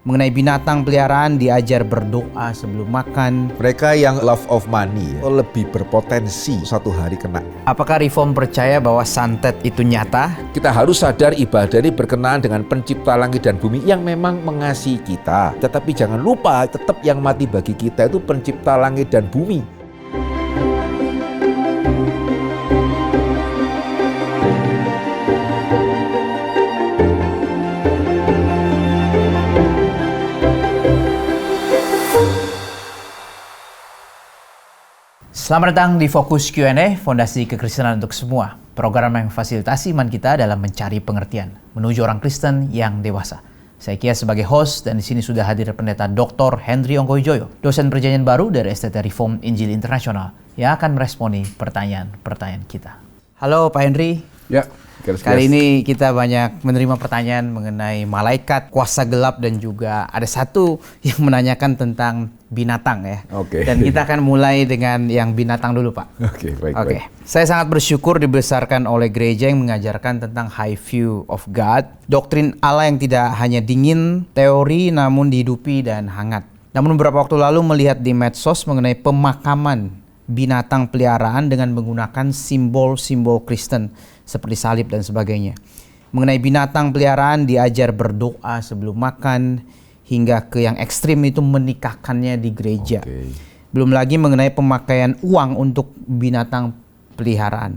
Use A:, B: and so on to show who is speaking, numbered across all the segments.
A: Mengenai binatang peliharaan diajar berdoa sebelum makan.
B: Mereka yang love of money lebih berpotensi satu hari kena.
A: Apakah Reform percaya bahwa santet itu nyata?
B: Kita harus sadar ibadah ini berkenaan dengan pencipta langit dan bumi yang memang mengasihi kita. Tetapi jangan lupa tetap yang mati bagi kita itu pencipta langit dan bumi.
A: Selamat datang di Fokus Q&A, Fondasi Kekristenan untuk Semua. Program yang memfasilitasi iman kita dalam mencari pengertian menuju orang Kristen yang dewasa. Saya Kia sebagai host dan di sini sudah hadir Pendeta Dr. Henry Ongkowijoyo, dosen perjanjian baru dari STT Reform Injil Internasional yang akan meresponi pertanyaan-pertanyaan kita. Halo Pak Henry.
B: Ya.
A: Kali ini kita banyak menerima pertanyaan mengenai malaikat, kuasa gelap, dan juga ada satu yang menanyakan tentang binatang ya.
B: Oke.
A: Dan kita akan mulai dengan yang binatang dulu Pak. Oke. Saya sangat bersyukur dibesarkan oleh gereja yang mengajarkan tentang high view of God, doktrin Allah yang tidak hanya dingin, teori namun dihidupi dan hangat. Namun beberapa waktu lalu melihat di medsos mengenai pemakaman binatang peliharaan dengan menggunakan simbol-simbol Kristen seperti salib dan sebagainya. Mengenai binatang peliharaan diajar berdoa sebelum makan, hingga ke yang ekstrim itu menikahkannya di gereja. Belum lagi mengenai pemakaian uang untuk binatang peliharaan.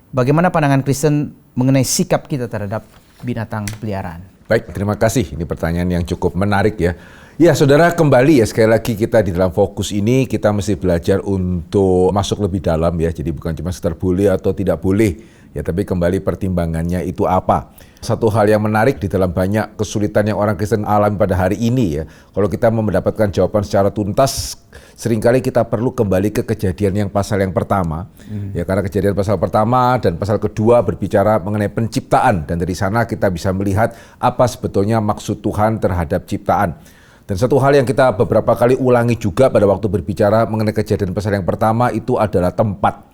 A: Bagaimana pandangan Kristen mengenai sikap kita terhadap binatang peliharaan?
B: Baik, terima kasih. Ini pertanyaan yang cukup menarik ya. Ya saudara, kembali ya sekali lagi kita di dalam fokus ini kita mesti belajar untuk masuk lebih dalam ya. Jadi bukan cuma sekedar boleh atau tidak boleh ya, tapi kembali pertimbangannya itu apa. Satu hal yang menarik di dalam banyak kesulitan yang orang Kristen alami pada hari ini ya. Kalau kita mau mendapatkan jawaban secara tuntas, seringkali kita perlu kembali ke kejadian yang pasal yang pertama. Ya, karena kejadian pasal pertama dan pasal kedua berbicara mengenai penciptaan. Dan dari sana kita bisa melihat apa sebetulnya maksud Tuhan terhadap ciptaan. Dan satu hal yang kita beberapa kali ulangi juga pada waktu berbicara mengenai kejadian pasal yang pertama itu adalah tempat.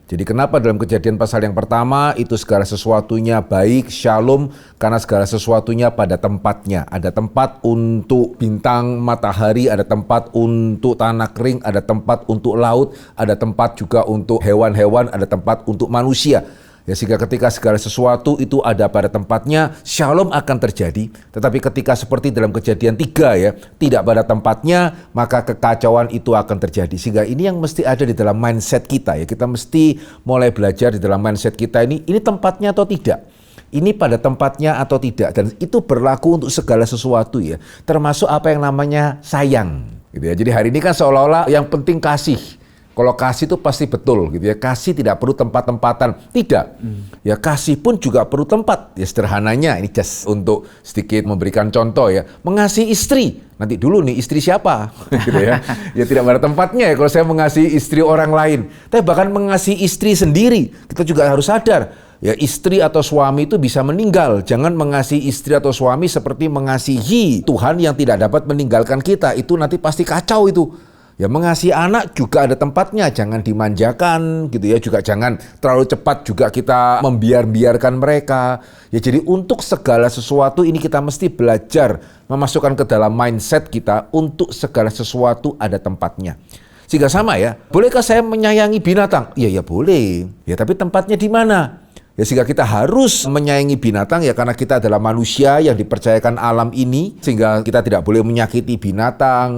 B: Jadi kenapa dalam kejadian pasal yang pertama itu segala sesuatunya baik, shalom, karena segala sesuatunya pada tempatnya. Ada tempat untuk bintang, matahari, ada tempat untuk tanah kering, ada tempat untuk laut, ada tempat juga untuk hewan-hewan, ada tempat untuk manusia. Ya, sehingga ketika segala sesuatu itu ada pada tempatnya, shalom akan terjadi. Tetapi ketika seperti dalam kejadian 3 ya, tidak pada tempatnya, maka kekacauan itu akan terjadi. Sehingga ini yang mesti ada di dalam mindset kita ya. Kita mesti mulai belajar di dalam mindset kita ini tempatnya atau tidak. Ini pada tempatnya atau tidak. Dan itu berlaku untuk segala sesuatu ya. Termasuk apa yang namanya sayang. Gitu ya. Jadi hari ini kan seolah-olah yang penting kasih. Kalau kasih itu pasti betul gitu ya. Kasih tidak perlu tempat-tempatan. Tidak. Ya kasih pun juga perlu tempat. Ya sederhananya ini just untuk sedikit memberikan contoh ya. Mengasihi istri. Nanti dulu nih istri siapa? Gitu ya. Ya tidak pada tempatnya ya kalau saya mengasihi istri orang lain. Tapi bahkan mengasihi istri sendiri. Kita juga harus sadar. Ya istri atau suami itu bisa meninggal. Jangan mengasihi istri atau suami seperti mengasihi Tuhan yang tidak dapat meninggalkan kita. Itu nanti pasti kacau itu. Ya mengasihi anak juga ada tempatnya, jangan dimanjakan gitu ya, juga jangan terlalu cepat juga kita membiarkan mereka. Ya jadi untuk segala sesuatu ini kita mesti belajar memasukkan ke dalam mindset kita untuk segala sesuatu ada tempatnya. Sehingga sama ya, bolehkah saya menyayangi binatang? Ya boleh, ya tapi tempatnya di mana? Ya sehingga kita harus menyayangi binatang ya karena kita adalah manusia yang dipercayakan alam ini, sehingga kita tidak boleh menyakiti binatang.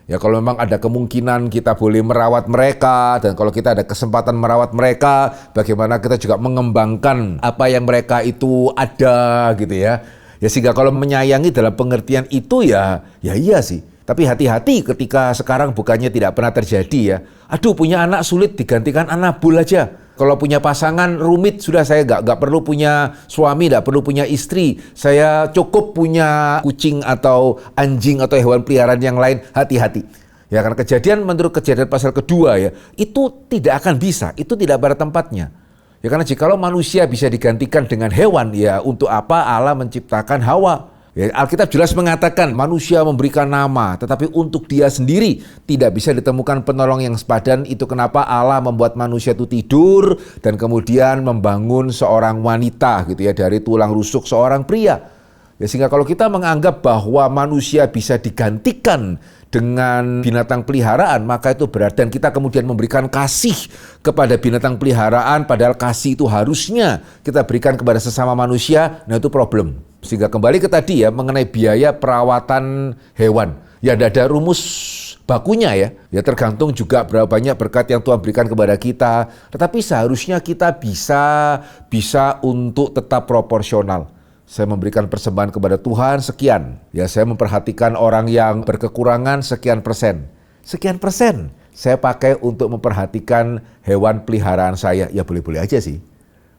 B: Ya kalau memang ada kemungkinan kita boleh merawat mereka, dan kalau kita ada kesempatan merawat mereka, bagaimana kita juga mengembangkan apa yang mereka itu ada gitu ya. Ya sehingga kalau menyayangi dalam pengertian itu ya iya sih. Tapi hati-hati ketika sekarang bukannya tidak pernah terjadi ya. Aduh punya anak sulit digantikan anabul aja. Kalau punya pasangan rumit, sudah saya nggak perlu punya suami, nggak perlu punya istri. Saya cukup punya kucing atau anjing atau hewan peliharaan yang lain, hati-hati. Ya karena menurut kejadian pasal kedua ya, itu tidak akan bisa, itu tidak pada tempatnya. Ya karena jikalau manusia bisa digantikan dengan hewan, ya untuk apa Allah menciptakan Hawa? Ya, Alkitab jelas mengatakan manusia memberikan nama, tetapi untuk dia sendiri tidak bisa ditemukan penolong yang sepadan. Itu kenapa Allah membuat manusia itu tidur dan kemudian membangun seorang wanita gitu ya dari tulang rusuk seorang pria. Ya, sehingga kalau kita menganggap bahwa manusia bisa digantikan dengan binatang peliharaan, maka itu berat. Dan kita kemudian memberikan kasih kepada binatang peliharaan, padahal kasih itu harusnya kita berikan kepada sesama manusia, nah itu problem. Sehingga kembali ke tadi ya, mengenai biaya perawatan hewan. Ya tidak ada rumus bakunya ya. Ya tergantung juga berapa banyak berkat yang Tuhan berikan kepada kita. Tetapi seharusnya kita bisa untuk tetap proporsional. Saya memberikan persembahan kepada Tuhan sekian. Ya, saya memperhatikan orang yang berkekurangan sekian persen. Sekian persen saya pakai untuk memperhatikan hewan peliharaan saya. Ya boleh-boleh aja sih.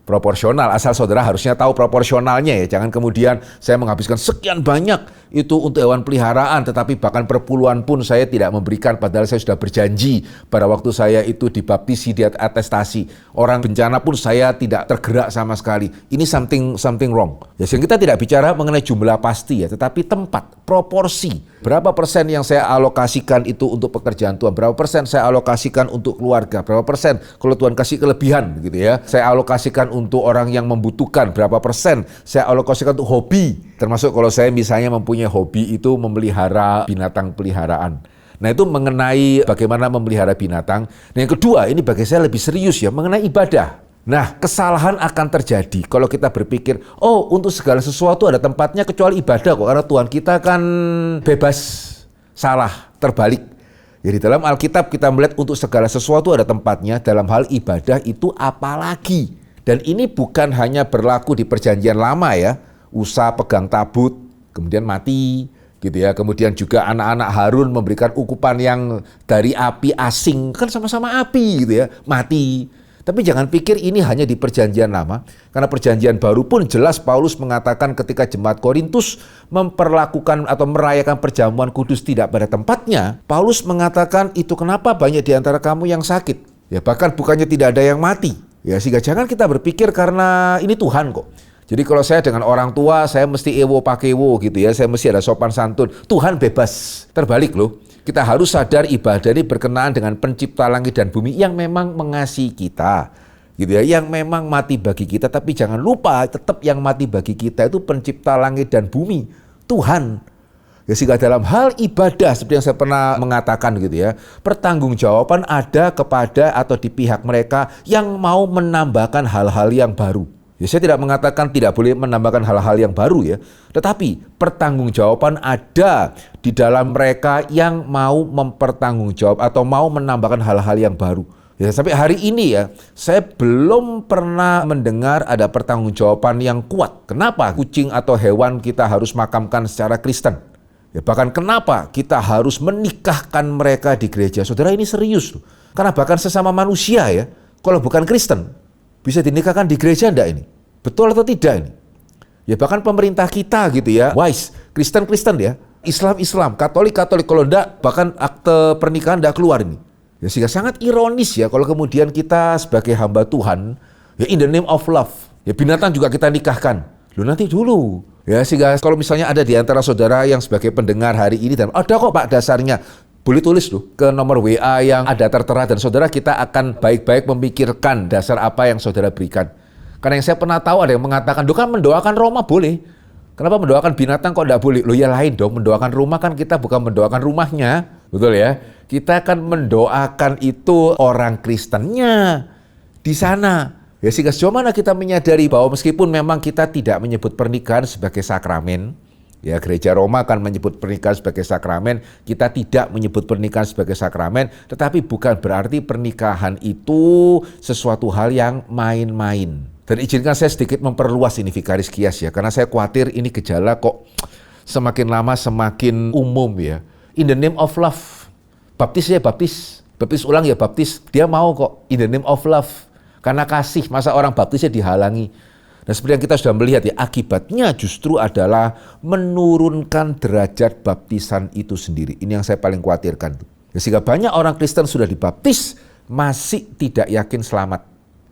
B: Proporsional, asal saudara harusnya tahu proporsionalnya ya. Jangan kemudian saya menghabiskan sekian banyak itu untuk hewan peliharaan, tetapi bahkan perpuluhan pun saya tidak memberikan, padahal saya sudah berjanji pada waktu saya itu dibaptisi, di atestasi. Orang bencana pun saya tidak tergerak sama sekali. Ini something wrong. Ya, sehingga kita tidak bicara mengenai jumlah pasti ya, tetapi tempat, proporsi. Berapa persen yang saya alokasikan itu untuk pekerjaan Tuhan, berapa persen saya alokasikan untuk keluarga, berapa persen kalau Tuhan kasih kelebihan gitu ya, saya alokasikan untuk orang yang membutuhkan, berapa persen saya alokasikan untuk hobi, termasuk kalau saya misalnya mempunyai hobi itu memelihara binatang peliharaan. Nah itu mengenai bagaimana memelihara binatang. Nah yang kedua ini bagi saya lebih serius ya, mengenai ibadah. Nah kesalahan akan terjadi kalau kita berpikir, oh untuk segala sesuatu ada tempatnya kecuali ibadah kok, karena Tuhan kita kan bebas salah, terbalik. Jadi dalam Alkitab kita melihat untuk segala sesuatu ada tempatnya, dalam hal ibadah itu apalagi. Dan ini bukan hanya berlaku di perjanjian lama ya, Usa pegang tabut, kemudian mati, gitu ya. Kemudian juga anak-anak Harun memberikan ukupan yang dari api asing, kan sama-sama api gitu ya, mati. Tapi jangan pikir ini hanya di perjanjian lama, karena perjanjian baru pun jelas Paulus mengatakan ketika jemaat Korintus memperlakukan atau merayakan perjamuan kudus tidak pada tempatnya, Paulus mengatakan itu kenapa banyak di antara kamu yang sakit. Ya bahkan bukannya tidak ada yang mati. Ya sehingga jangan kita berpikir karena ini Tuhan kok. Jadi kalau saya dengan orang tua, saya mesti ewo pakewo gitu ya, saya mesti ada sopan santun. Tuhan bebas, terbalik loh. Kita harus sadar ibadah ini berkenaan dengan pencipta langit dan bumi yang memang mengasihi kita. Gitu ya, yang memang mati bagi kita, tapi jangan lupa tetap yang mati bagi kita itu pencipta langit dan bumi, Tuhan. Ya sehingga dalam hal ibadah seperti yang saya pernah mengatakan gitu ya, pertanggungjawaban ada kepada atau di pihak mereka yang mau menambahkan hal-hal yang baru. Ya, saya tidak mengatakan tidak boleh menambahkan hal-hal yang baru ya, tetapi pertanggungjawaban ada di dalam mereka yang mau mempertanggungjawab atau mau menambahkan hal-hal yang baru. Ya, sampai hari ini ya, saya belum pernah mendengar ada pertanggungjawaban yang kuat. Kenapa kucing atau hewan kita harus makamkan secara Kristen? Ya, bahkan kenapa kita harus menikahkan mereka di gereja? Saudara, ini serius loh. Karena bahkan sesama manusia ya, kalau bukan Kristen, bisa dinikahkan di gereja enggak ini? Betul atau tidak ini? Ya bahkan pemerintah kita gitu ya, wise, Kristen ya, Islam, Katolik, kalau enggak bahkan akte pernikahan enggak keluar ini. Ya sehingga sangat ironis ya kalau kemudian kita sebagai hamba Tuhan, ya in the name of love, ya binatang juga kita nikahkan. Loh nanti dulu. Ya sehingga kalau misalnya ada di antara saudara yang sebagai pendengar hari ini dan ada kok Pak dasarnya, boleh tulis loh ke nomor WA yang ada tertera dan saudara kita akan baik-baik memikirkan dasar apa yang saudara berikan. Karena yang saya pernah tahu ada yang mengatakan, "Duh kan mendoakan Roma boleh. Kenapa mendoakan binatang kok enggak boleh?" Loh ya lain dong, mendoakan rumah kan kita bukan mendoakan rumahnya. Betul ya? Kita akan mendoakan itu orang Kristennya di sana. Ya sehingga sejauh mana kita menyadari bahwa meskipun memang kita tidak menyebut pernikahan sebagai sakramen, ya gereja Roma akan menyebut pernikahan sebagai sakramen, kita tidak menyebut pernikahan sebagai sakramen, tetapi bukan berarti pernikahan itu sesuatu hal yang main-main. Dan izinkan saya sedikit memperluas ini Vikaris Kias ya, karena saya khawatir ini gejala kok semakin lama semakin umum ya. In the name of love, baptis ya baptis ulang ya baptis, dia mau kok in the name of love. Karena kasih, masa orang baptisnya dihalangi. Nah seperti yang kita sudah melihat ya, akibatnya justru adalah menurunkan derajat baptisan itu sendiri. Ini yang saya paling khawatirkan. Ya, sehingga banyak orang Kristen sudah dibaptis, masih tidak yakin selamat.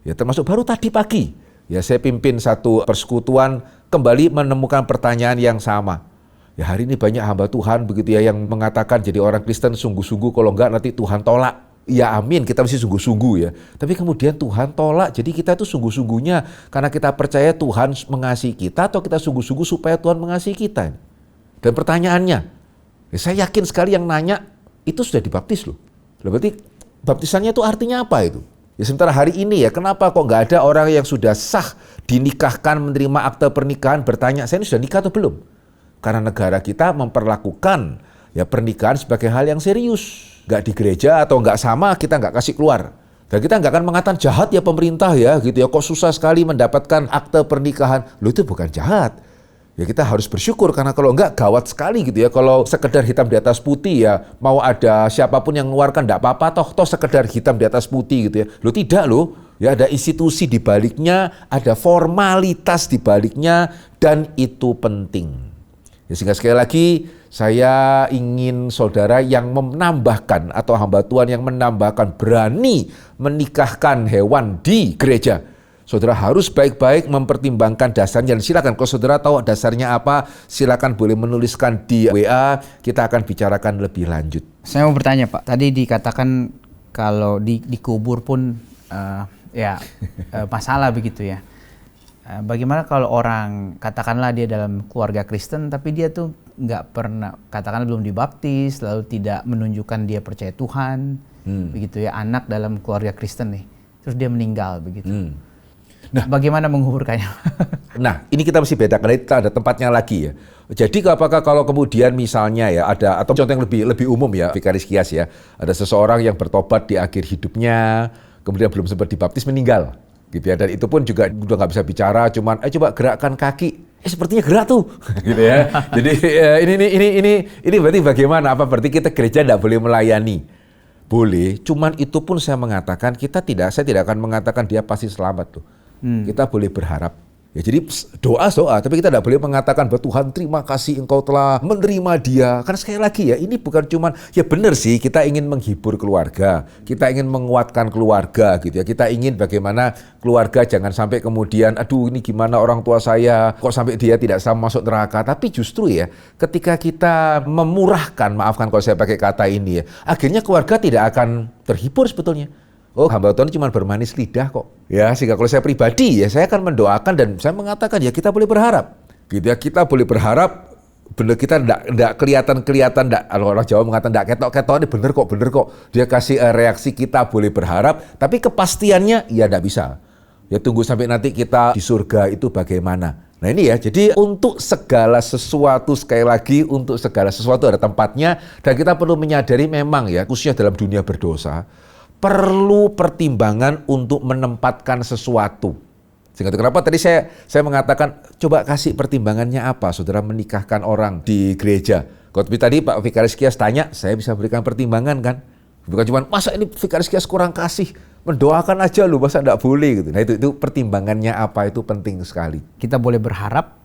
B: Ya termasuk baru tadi pagi, ya saya pimpin satu persekutuan, kembali menemukan pertanyaan yang sama. Ya hari ini banyak hamba Tuhan begitu ya, yang mengatakan jadi orang Kristen sungguh-sungguh, kalau enggak nanti Tuhan tolak. ya amin, kita mesti sungguh-sungguh ya. Tapi kemudian Tuhan tolak, jadi kita tuh sungguh-sungguhnya karena kita percaya Tuhan mengasihi kita atau kita sungguh-sungguh supaya Tuhan mengasihi kita. Dan pertanyaannya, ya saya yakin sekali yang nanya itu sudah dibaptis loh. Berarti baptisannya itu artinya apa itu? Ya sementara hari ini ya, kenapa kok nggak ada orang yang sudah sah dinikahkan, menerima akte pernikahan bertanya, saya ini sudah nikah atau belum? Karena negara kita memperlakukan ya pernikahan sebagai hal yang serius. Nggak di gereja atau nggak sama, kita nggak kasih keluar. Dan kita nggak akan mengatakan jahat ya pemerintah ya gitu ya, kok susah sekali mendapatkan akte pernikahan. Loh itu bukan jahat. Ya kita harus bersyukur karena kalau enggak gawat sekali gitu ya. Kalau sekedar hitam di atas putih ya, mau ada siapapun yang mengeluarkan enggak apa-apa toh sekedar hitam di atas putih gitu ya. Loh tidak loh. Ya ada institusi di baliknya, ada formalitas di baliknya dan itu penting. Ya, sehingga sekali lagi saya ingin saudara yang menambahkan atau hamba Tuhan yang menambahkan berani menikahkan hewan di gereja. Saudara harus baik-baik mempertimbangkan dasarnya. Dan silakan kalau saudara tahu dasarnya apa, silakan boleh menuliskan di WA, kita akan bicarakan lebih lanjut.
A: Saya mau bertanya Pak, tadi dikatakan kalau dikubur pun masalah begitu ya. Bagaimana kalau orang katakanlah dia dalam keluarga Kristen tapi dia tuh nggak pernah, katakanlah belum dibaptis, lalu tidak menunjukkan dia percaya Tuhan, begitu ya, anak dalam keluarga Kristen nih, terus dia meninggal begitu. Nah, bagaimana menguburkannya?
B: Nah, ini kita mesti bedakan, itu ada tempatnya lagi ya. Jadi apakah kalau kemudian misalnya ya ada, atau contoh yang lebih umum ya, vikaris kias ya, ada seseorang yang bertobat di akhir hidupnya, kemudian belum sempat dibaptis meninggal. Gitu ya, dan itu pun juga udah nggak bisa bicara, cuman coba gerakkan kaki, sepertinya gerak tuh, gitu ya. Jadi ini berarti bagaimana? Apa berarti kita gereja tidak boleh melayani? Boleh, cuman itu pun saya mengatakan saya tidak akan mengatakan dia pasti selamat tuh. Kita boleh berharap. Ya, jadi doa, tapi kita tidak boleh mengatakan bahwa Tuhan terima kasih engkau telah menerima dia. Karena sekali lagi ya, ini bukan cuman, ya benar sih kita ingin menghibur keluarga, kita ingin menguatkan keluarga gitu ya. Kita ingin bagaimana keluarga jangan sampai kemudian, aduh ini gimana orang tua saya, kok sampai dia tidak sama masuk neraka. Tapi justru ya, ketika kita memurahkan, maafkan kalau saya pakai kata ini ya, akhirnya keluarga tidak akan terhibur sebetulnya. Oh, hamba Tuhan cuma bermanis lidah kok. Ya, sehingga kalau saya pribadi ya saya akan mendoakan dan saya mengatakan ya kita boleh berharap. Gitu ya, kita boleh berharap benar, kita enggak kelihatan kalau orang Jawa mengatakan enggak ketok-ketok, ini bener kok. Dia kasih reaksi, kita boleh berharap, tapi kepastiannya ya enggak bisa. Ya tunggu sampai nanti kita di surga itu bagaimana. Nah ini ya, jadi untuk segala sesuatu, sekali lagi untuk segala sesuatu ada tempatnya dan kita perlu menyadari memang ya, khususnya dalam dunia berdosa, perlu pertimbangan untuk menempatkan sesuatu. Sehingga kenapa tadi saya mengatakan coba kasih pertimbangannya apa saudara menikahkan orang di gereja. Kalau tadi Pak Vikaris Kias tanya, saya bisa berikan pertimbangan kan. Bukan cuma masa ini Vikaris Kias kurang kasih, mendoakan aja lu masa enggak boleh gitu. Nah itu pertimbangannya apa, itu penting sekali.
A: Kita boleh berharap,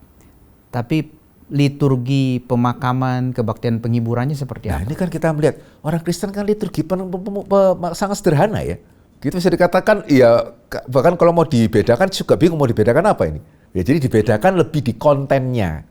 A: tapi liturgi pemakaman, kebaktian penghiburannya seperti apa?
B: Nah ini kan kita melihat orang Kristen kan liturgi sangat sederhana ya. Gitu bisa dikatakan ya, bahkan kalau mau dibedakan juga bingung mau dibedakan apa ini. Ya jadi dibedakan lebih di kontennya.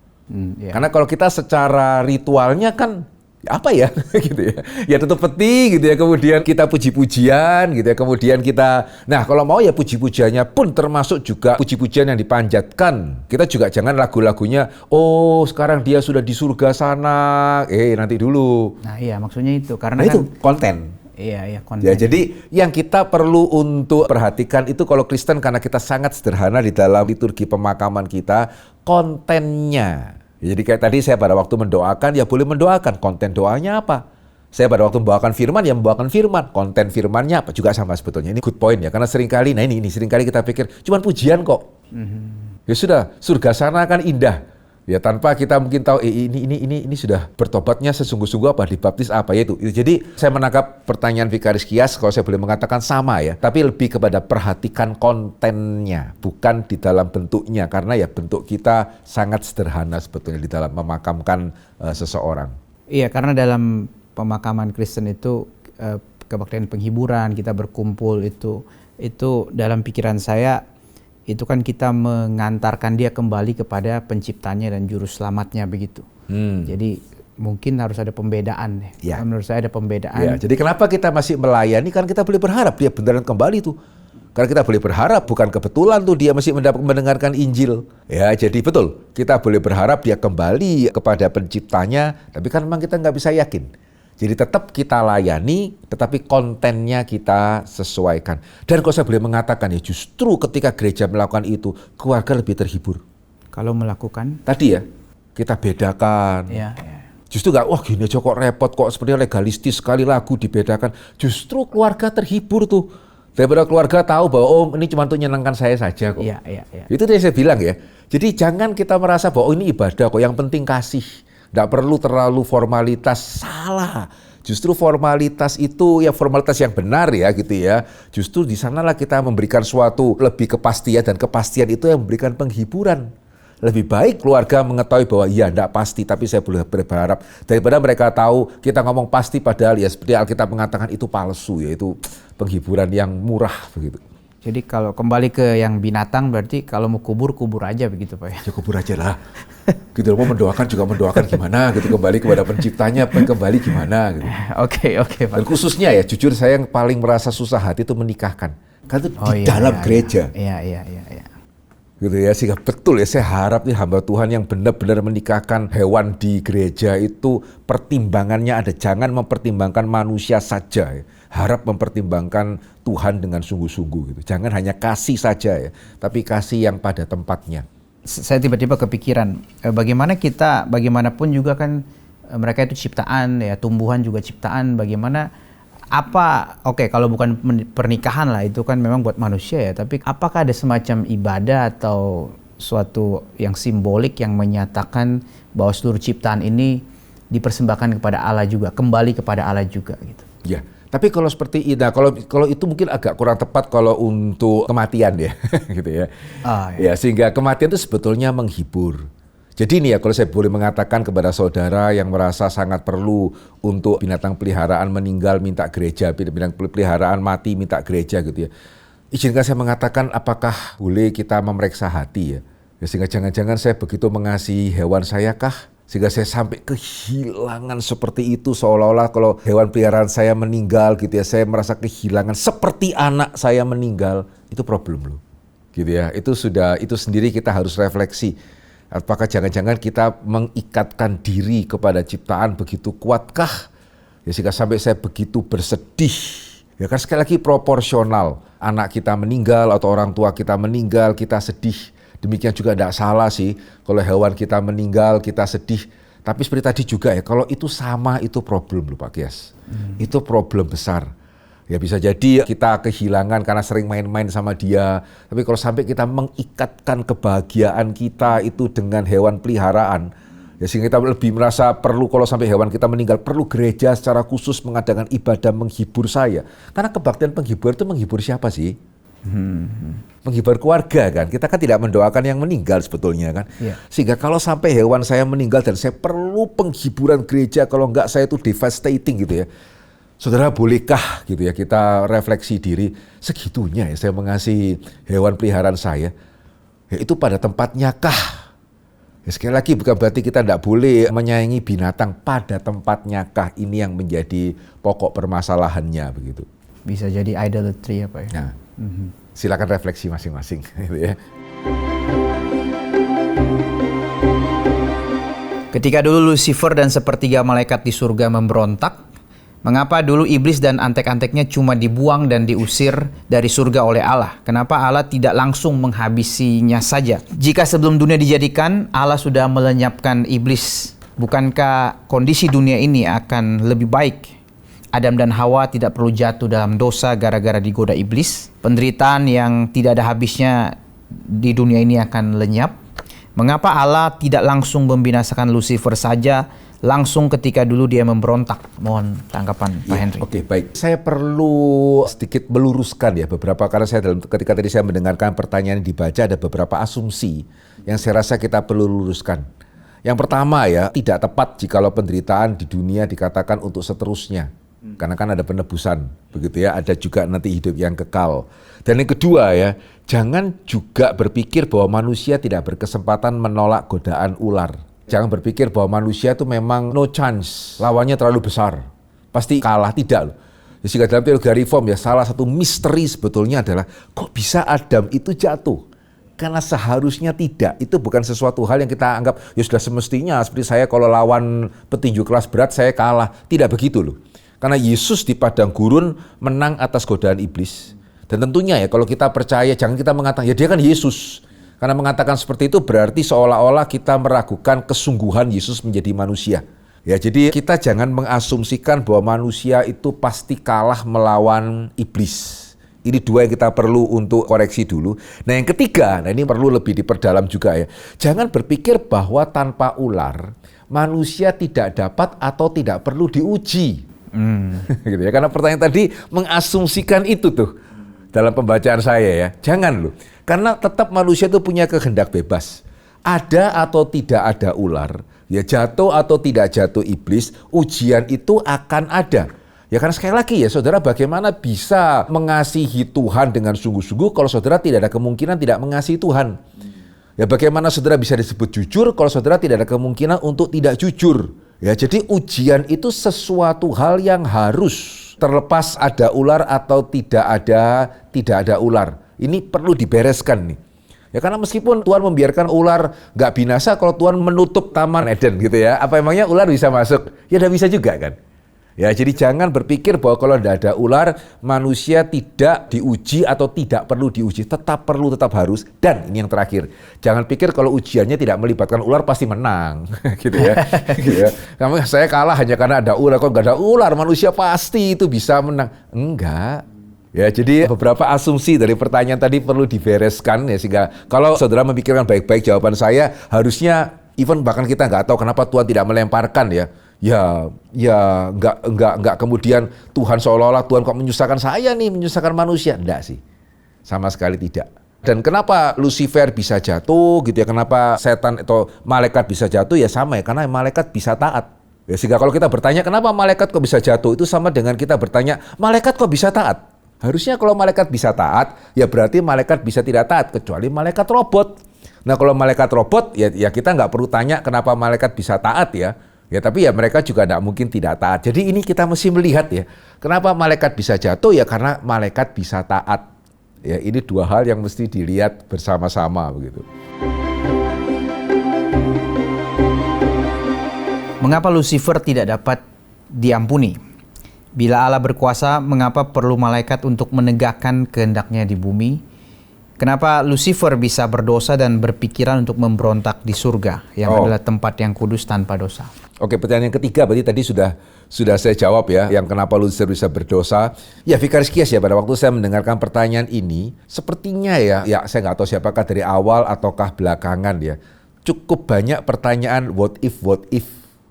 B: Karena kalau kita secara ritualnya kan apa ya gitu ya. Ya tutup peti gitu ya, kemudian kita puji-pujian gitu ya, kemudian kita, nah kalau mau ya puji-pujiannya pun termasuk juga puji-pujian yang dipanjatkan. Kita juga jangan lagu-lagunya, oh sekarang dia sudah di surga sana, nanti dulu.
A: Nah iya maksudnya itu, karena
B: itu
A: kan
B: konten.
A: Iya konten.
B: Ya jadi yang kita perlu untuk perhatikan itu kalau Kristen, karena kita sangat sederhana di dalam liturgi pemakaman kita, kontennya. Jadi kayak tadi saya pada waktu mendoakan, ya boleh mendoakan, konten doanya apa. Saya pada waktu membawakan firman, ya membawakan firman, konten firmannya apa juga sama sebetulnya. Ini good point ya, karena seringkali, seringkali kita pikir, cuman pujian kok. Ya sudah, surga sana kan indah. Ya tanpa kita mungkin tahu ini sudah bertobatnya sesungguh-sungguh apa, dibaptis apa ya itu. Jadi saya menangkap pertanyaan Vikaris Kias, kalau saya boleh mengatakan sama ya, tapi lebih kepada perhatikan kontennya, bukan di dalam bentuknya, karena ya bentuk kita sangat sederhana sebetulnya di dalam memakamkan seseorang.
A: Iya, karena dalam pemakaman Kristen itu kebaktian penghiburan, kita berkumpul itu dalam pikiran saya itu kan kita mengantarkan dia kembali kepada penciptanya dan juru selamatnya begitu. Jadi mungkin harus ada pembedaan.
B: Ya.
A: Menurut saya ada pembedaan.
B: Ya, jadi kenapa kita masih melayani? Kan kita boleh berharap dia beneran kembali tuh. Karena kita boleh berharap bukan kebetulan tuh dia masih mendengarkan Injil. Ya, jadi betul kita boleh berharap dia kembali kepada penciptanya. Tapi kan memang kita nggak bisa yakin. Jadi tetap kita layani, tetapi kontennya kita sesuaikan. Dan kalau saya boleh mengatakan ya, justru ketika gereja melakukan itu, keluarga lebih terhibur.
A: Kalau melakukan?
B: Tadi ya, kita bedakan.
A: Ya.
B: Justru nggak, wah gini aja kok repot, kok sepertinya legalistis sekali lagu dibedakan. Justru keluarga terhibur tuh. Daripada keluarga tahu bahwa oh ini cuma untuk nyenangkan saya saja kok.
A: Iya.
B: Itu yang saya bilang ya. Jadi jangan kita merasa bahwa oh ini ibadah kok, yang penting kasih. Nggak perlu terlalu formalitas, salah. Justru formalitas itu ya formalitas yang benar ya gitu ya. Justru di sanalah kita memberikan suatu lebih kepastian, dan kepastian itu yang memberikan penghiburan. Lebih baik keluarga mengetahui bahwa iya enggak pasti, tapi saya boleh berharap, daripada mereka tahu kita ngomong pasti padahal ya seperti Alkitab mengatakan itu palsu, yaitu penghiburan yang murah begitu.
A: Jadi kalau kembali ke yang binatang berarti kalau mau kubur aja begitu Pak ya?
B: Ya kubur aja lah. Gitu, mau mendoakan juga mendoakan gimana gitu, kembali kepada penciptanya, kembali gimana gitu.
A: Oke Pak.
B: Dan khususnya ya jujur saya yang paling merasa susah hati itu menikahkan. Karena itu di dalam gereja.
A: Iya.
B: Gitu ya, sehingga betul ya saya harap nih hamba Tuhan yang benar-benar menikahkan hewan di gereja itu pertimbangannya ada, jangan mempertimbangkan manusia saja ya. Harap mempertimbangkan Tuhan dengan sungguh-sungguh gitu. Jangan hanya kasih saja ya, tapi kasih yang pada tempatnya.
A: Saya tiba-tiba kepikiran bagaimanapun juga kan mereka itu ciptaan ya, tumbuhan juga ciptaan, bagaimana kalau bukan pernikahan lah, itu kan memang buat manusia ya, tapi apakah ada semacam ibadah atau suatu yang simbolik yang menyatakan bahwa seluruh ciptaan ini dipersembahkan kepada Allah juga, kembali kepada Allah juga gitu.
B: Ya, tapi kalau seperti itu, kalau itu mungkin agak kurang tepat kalau untuk kematian ya, gitu ya. Ya, sehingga kematian itu sebetulnya menghibur. Jadi nih ya, kalau saya boleh mengatakan kepada saudara yang merasa sangat perlu untuk binatang peliharaan meninggal minta gereja, binatang peliharaan mati minta gereja gitu ya. Izinkan saya mengatakan, apakah boleh kita memeriksa hati ya? Sehingga jangan-jangan saya begitu mengasihi hewan saya kah? Sehingga saya sampai kehilangan seperti itu, seolah-olah kalau hewan peliharaan saya meninggal gitu ya, saya merasa kehilangan seperti anak saya meninggal. Itu problem loh. Gitu ya. Itu sendiri kita harus refleksi. Apakah jangan-jangan kita mengikatkan diri kepada ciptaan begitu kuatkah? Ya sehingga sampai saya begitu bersedih. Ya kan sekali lagi proporsional. Anak kita meninggal atau orang tua kita meninggal, kita sedih. Demikian juga tidak salah sih kalau hewan kita meninggal, kita sedih. Tapi seperti tadi juga ya, kalau itu sama itu problem loh Pak Kias. Itu problem besar. Ya bisa jadi kita kehilangan karena sering main-main sama dia. Tapi kalau sampai kita mengikatkan kebahagiaan kita itu dengan hewan peliharaan, ya sehingga kita lebih merasa perlu kalau sampai hewan kita meninggal, perlu gereja secara khusus mengadakan ibadah menghibur saya. Karena kebaktian penghibur itu menghibur siapa sih? Menghibur keluarga kan. Kita kan tidak mendoakan yang meninggal sebetulnya kan. Sehingga kalau sampai hewan saya meninggal dan saya perlu penghiburan gereja, kalau enggak saya itu devastating gitu ya. Saudara, bolehkah gitu ya kita refleksi diri, segitunya ya saya mengasihi hewan peliharaan saya, ya itu pada tempatnya kah? Ya sekali lagi bukan berarti kita tidak boleh menyayangi binatang, pada tempatnya kah, ini yang menjadi pokok permasalahannya begitu.
A: Bisa jadi idolatry apa ya?
B: Nah, silakan refleksi masing-masing gitu ya.
A: Ketika dulu Lucifer dan sepertiga malaikat di surga memberontak, mengapa dulu iblis dan antek-anteknya cuma dibuang dan diusir dari surga oleh Allah? Kenapa Allah tidak langsung menghabisinya saja? Jika sebelum dunia dijadikan, Allah sudah melenyapkan iblis. Bukankah kondisi dunia ini akan lebih baik? Adam dan Hawa tidak perlu jatuh dalam dosa gara-gara digoda iblis. Penderitaan yang tidak ada habisnya di dunia ini akan lenyap. Mengapa Allah tidak langsung membinasakan Lucifer saja, langsung ketika dulu dia memberontak? Mohon tanggapan Pak Henry.
B: Oke, baik. Saya perlu sedikit meluruskan ya beberapa, karena ketika tadi saya mendengarkan pertanyaan yang dibaca ada beberapa asumsi yang saya rasa kita perlu luruskan. Yang pertama ya, tidak tepat jikalau penderitaan di dunia dikatakan untuk seterusnya. Karena kan ada penebusan, begitu ya, ada juga nanti hidup yang kekal. Dan yang kedua ya, jangan juga berpikir bahwa manusia tidak berkesempatan menolak godaan ular. Jangan berpikir bahwa manusia itu memang no chance, lawannya terlalu besar, pasti kalah, tidak loh. Sehingga dalam teologi reform ya, salah satu misteri sebetulnya adalah kok bisa Adam itu jatuh? Karena seharusnya tidak, itu bukan sesuatu hal yang kita anggap ya sudah semestinya seperti saya kalau lawan petinju kelas berat saya kalah, tidak begitu loh. Karena Yesus di padang gurun menang atas godaan iblis. Dan tentunya ya kalau kita percaya, jangan kita mengatakan ya dia kan Yesus. Karena mengatakan seperti itu berarti seolah-olah kita meragukan kesungguhan Yesus menjadi manusia. Ya, jadi kita jangan mengasumsikan bahwa manusia itu pasti kalah melawan iblis. Ini dua yang kita perlu untuk koreksi dulu. Nah yang ketiga, nah ini perlu lebih diperdalam juga ya. Jangan berpikir bahwa tanpa ular manusia tidak dapat atau tidak perlu diuji. Gitu ya. Karena pertanyaan tadi mengasumsikan itu tuh. Dalam pembacaan saya ya, jangan loh. Karena tetap manusia itu punya kehendak bebas. Ada atau tidak ada ular, ya jatuh atau tidak jatuh iblis, ujian itu akan ada. Ya karena sekali lagi ya saudara, bagaimana bisa mengasihi Tuhan dengan sungguh-sungguh kalau saudara tidak ada kemungkinan tidak mengasihi Tuhan. Ya bagaimana saudara bisa disebut jujur kalau saudara tidak ada kemungkinan untuk tidak jujur. Ya jadi ujian itu sesuatu hal yang harus. Terlepas ada ular atau tidak ada ular. Ini perlu dibereskan nih. Ya karena meskipun Tuhan membiarkan ular nggak binasa kalau Tuhan menutup Taman Eden gitu ya. Apa emangnya ular bisa masuk? Ya udah bisa juga kan. Ya jadi jangan berpikir bahwa kalau tidak ada ular manusia tidak diuji atau tidak perlu diuji. Tetap perlu, tetap harus. Dan ini yang terakhir. Jangan pikir kalau ujiannya tidak melibatkan ular pasti menang. Gitu ya. Gitu ya. Saya kalah hanya karena ada ular. Kalau nggak ada ular manusia pasti itu bisa menang. Enggak. Ya, jadi beberapa asumsi dari pertanyaan tadi perlu dibereskan ya sehingga kalau saudara memikirkan baik-baik jawaban saya harusnya even bahkan kita nggak tahu kenapa Tuhan tidak melemparkan ya. Ya nggak kemudian Tuhan seolah-olah Tuhan kok menyusahkan saya nih, menyusahkan manusia. Enggak sih, sama sekali tidak. Dan kenapa Lucifer bisa jatuh gitu ya, kenapa setan atau malaikat bisa jatuh ya sama ya, karena malaikat bisa taat. Ya, sehingga kalau kita bertanya kenapa malaikat kok bisa jatuh, itu sama dengan kita bertanya malaikat kok bisa taat. Harusnya kalau malaikat bisa taat, ya berarti malaikat bisa tidak taat, kecuali malaikat robot. Nah kalau malaikat robot, ya kita nggak perlu tanya kenapa malaikat bisa taat ya. Ya tapi ya mereka juga tidak mungkin tidak taat. Jadi ini kita mesti melihat ya, kenapa malaikat bisa jatuh ya karena malaikat bisa taat. Ya ini dua hal yang mesti dilihat bersama-sama begitu.
A: Mengapa Lucifer tidak dapat diampuni? Bila Allah berkuasa, mengapa perlu malaikat untuk menegakkan kehendaknya di bumi? Kenapa Lucifer bisa berdosa dan berpikiran untuk memberontak di surga yang adalah tempat yang kudus tanpa dosa?
B: Oke, pertanyaan yang ketiga berarti tadi sudah saya jawab ya, yang kenapa Lucifer bisa berdosa. Ya, Vicarious Kias ya, pada waktu saya mendengarkan pertanyaan ini, sepertinya ya saya nggak tahu siapakah dari awal ataukah belakangan ya, cukup banyak pertanyaan what if.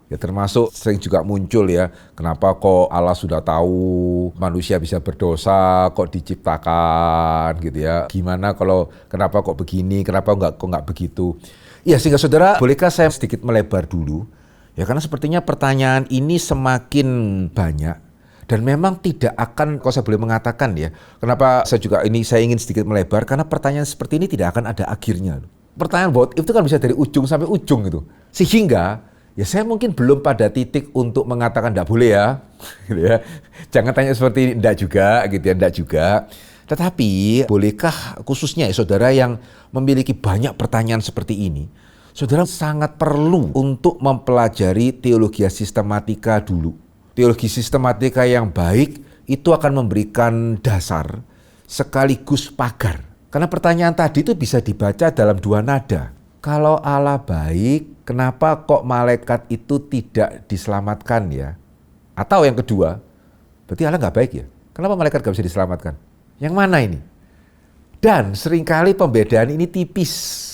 B: Ya termasuk sering juga muncul ya, kenapa kok Allah sudah tahu manusia bisa berdosa, kok diciptakan gitu ya. Gimana kalau kenapa kok begini, kenapa nggak begitu. Ya sehingga saudara, bolehkah saya sedikit melebar dulu? Ya karena sepertinya pertanyaan ini semakin banyak dan memang tidak akan, kalau saya boleh mengatakan ya, kenapa saya ingin sedikit melebar, karena pertanyaan seperti ini tidak akan ada akhirnya. Pertanyaan what if itu kan bisa dari ujung sampai ujung gitu. Sehingga ya saya mungkin belum pada titik untuk mengatakan enggak boleh ya, gitu ya. Jangan tanya seperti ini, enggak juga, gitu ya, enggak juga. Tetapi bolehkah khususnya ya saudara yang memiliki banyak pertanyaan seperti ini, saudara sangat perlu untuk mempelajari teologi sistematika dulu. Teologi sistematika yang baik itu akan memberikan dasar sekaligus pagar. Karena pertanyaan tadi itu bisa dibaca dalam dua nada. Kalau Allah baik, kenapa kok malaikat itu tidak diselamatkan ya? Atau yang kedua, berarti Allah nggak baik ya? Kenapa malaikat nggak bisa diselamatkan? Yang mana ini? Dan seringkali pembedaan ini tipis.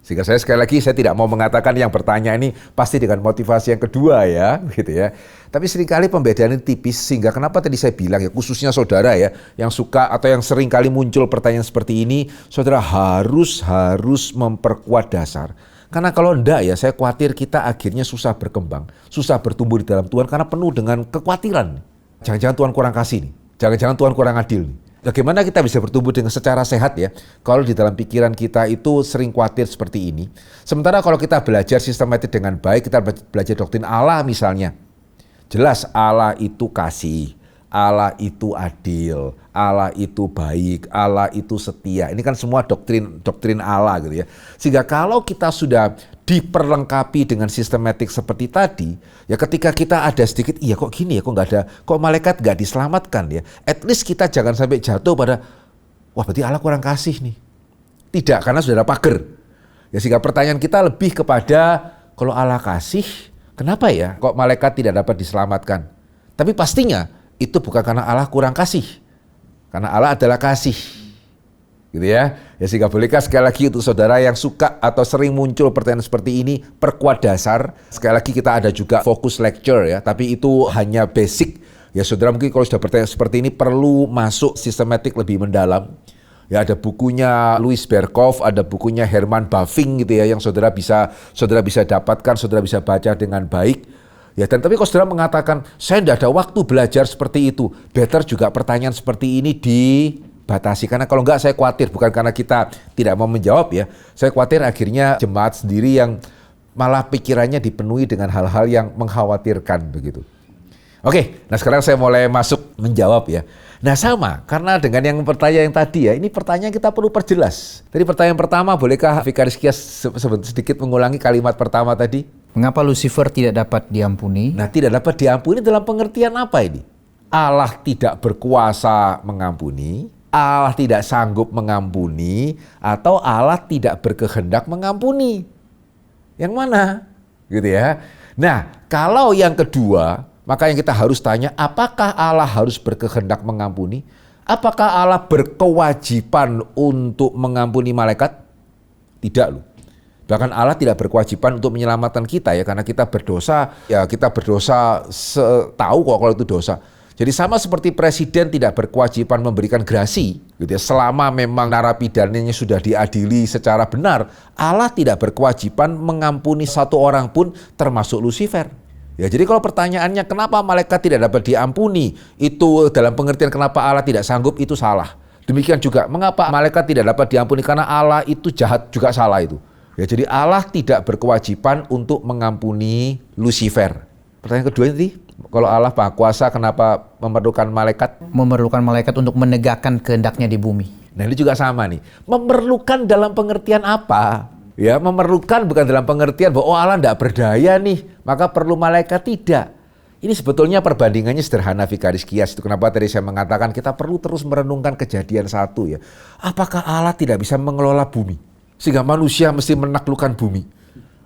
B: Sehingga saya sekali lagi saya tidak mau mengatakan yang bertanya ini pasti dengan motivasi yang kedua ya, gitu ya. Tapi seringkali pembedaan ini tipis sehingga kenapa tadi saya bilang ya khususnya saudara ya yang suka atau yang seringkali muncul pertanyaan seperti ini, saudara harus memperkuat dasar. Karena kalau enggak ya saya khawatir kita akhirnya susah berkembang, susah bertumbuh di dalam Tuhan karena penuh dengan kekhawatiran. Jangan-jangan Tuhan kurang kasih nih, jangan-jangan Tuhan kurang adil nih. Bagaimana kita bisa bertumbuh dengan secara sehat ya, kalau di dalam pikiran kita itu sering khawatir seperti ini. Sementara kalau kita belajar sistematik dengan baik, kita belajar doktrin Allah misalnya. Jelas Allah itu kasih, Allah itu adil, Allah itu baik, Allah itu setia. Ini kan semua doktrin Allah gitu ya. Sehingga kalau kita sudah diperlengkapi dengan sistematik seperti tadi, ya ketika kita ada sedikit, iya kok gini ya, kok malaikat nggak diselamatkan ya. At least kita jangan sampai jatuh pada, wah berarti Allah kurang kasih nih. Tidak, karena sudah ada pagar. Ya sehingga pertanyaan kita lebih kepada, kalau Allah kasih, kenapa ya kok malaikat tidak dapat diselamatkan? Tapi pastinya itu bukan karena Allah kurang kasih, karena Allah adalah kasih. Gitu ya. Ya sehingga bolehkah sekali lagi untuk saudara yang suka atau sering muncul pertanyaan seperti ini, perkuat dasar. Sekali lagi kita ada juga fokus lecture ya, tapi itu hanya basic. Ya saudara mungkin kalau sudah pertanyaan seperti ini perlu masuk sistematik lebih mendalam. Ya ada bukunya Louis Berkhof, ada bukunya Herman Bavinck gitu ya, yang saudara bisa dapatkan, saudara bisa baca dengan baik. Ya dan tapi kalau saudara mengatakan saya tidak ada waktu belajar seperti itu, better juga pertanyaan seperti ini dibatasi, karena kalau enggak saya khawatir, bukan karena kita tidak mau menjawab ya, saya khawatir akhirnya jemaat sendiri yang malah pikirannya dipenuhi dengan hal-hal yang mengkhawatirkan begitu. Oke, nah sekarang saya mulai masuk menjawab ya. Nah sama, karena dengan yang pertanyaan yang tadi ya, ini pertanyaan kita perlu perjelas. Tadi pertanyaan pertama, bolehkah Vikaris Kias sedikit mengulangi kalimat pertama tadi?
A: Mengapa Lucifer tidak dapat diampuni?
B: Nah tidak dapat diampuni dalam pengertian apa ini? Allah tidak berkuasa mengampuni, Allah tidak sanggup mengampuni, atau Allah tidak berkehendak mengampuni. Yang mana? Gitu ya. Nah, kalau yang kedua, maka yang kita harus tanya, apakah Allah harus berkehendak mengampuni? Apakah Allah berkewajiban untuk mengampuni malaikat? Tidak loh. Bahkan Allah tidak berkewajiban untuk menyelamatkan kita ya, karena kita berdosa, ya kita berdosa tahu kok kalau itu dosa. Jadi sama seperti presiden tidak berkewajiban memberikan grasi, gitu ya, selama memang narapidananya sudah diadili secara benar, Allah tidak berkewajiban mengampuni satu orang pun termasuk Lucifer. Ya, jadi kalau pertanyaannya kenapa malaikat tidak dapat diampuni, itu dalam pengertian kenapa Allah tidak sanggup, itu salah. Demikian juga mengapa malaikat tidak dapat diampuni, karena Allah itu jahat, juga salah itu. Ya, jadi Allah tidak berkewajiban untuk mengampuni Lucifer. Pertanyaan kedua tadi, kalau Allah Maha Kuasa kenapa memerlukan malaikat?
A: Memerlukan malaikat untuk menegakkan kehendaknya di bumi.
B: Nah ini juga sama nih, memerlukan dalam pengertian apa? Ya, memerlukan bukan dalam pengertian bahwa Allah tidak berdaya nih, maka perlu malaikat, tidak. Ini sebetulnya perbandingannya sederhana, Vikaris Kias. Itu kenapa tadi saya mengatakan kita perlu terus merenungkan kejadian satu ya. Apakah Allah tidak bisa mengelola bumi? Sehingga manusia mesti menaklukkan bumi.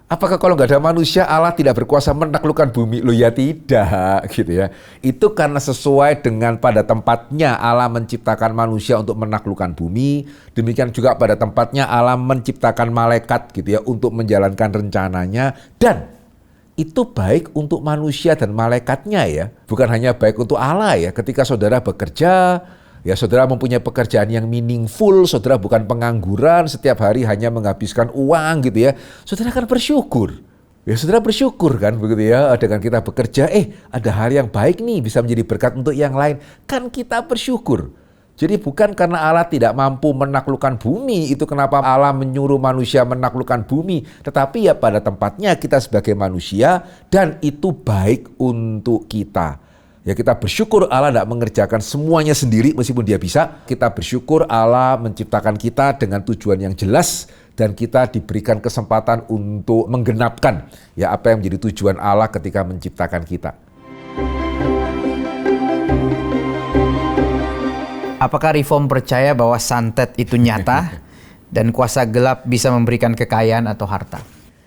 B: Apakah kalau nggak ada manusia Allah tidak berkuasa menaklukkan bumi? Loh ya tidak gitu ya. Itu karena sesuai dengan pada tempatnya Allah menciptakan manusia untuk menaklukkan bumi. Demikian juga pada tempatnya Allah menciptakan malaikat gitu ya untuk menjalankan rencananya. Dan itu baik untuk manusia dan malaikatnya ya. Bukan hanya baik untuk Allah ya. Ketika saudara bekerja, ya saudara mempunyai pekerjaan yang meaningful, saudara bukan pengangguran, setiap hari hanya menghabiskan uang gitu ya. Saudara akan bersyukur. Ya saudara bersyukur kan begitu ya, dengan kita bekerja, ada hal yang baik nih bisa menjadi berkat untuk yang lain. Kan kita bersyukur. Jadi bukan karena Allah tidak mampu menaklukkan bumi, itu kenapa Allah menyuruh manusia menaklukkan bumi. Tetapi ya pada tempatnya kita sebagai manusia dan itu baik untuk kita. Ya kita bersyukur Allah tidak mengerjakan semuanya sendiri meskipun dia bisa. Kita bersyukur Allah menciptakan kita dengan tujuan yang jelas dan kita diberikan kesempatan untuk menggenapkan ya apa yang menjadi tujuan Allah ketika menciptakan kita.
A: Apakah Reform percaya bahwa santet itu nyata dan kuasa gelap bisa memberikan kekayaan atau harta?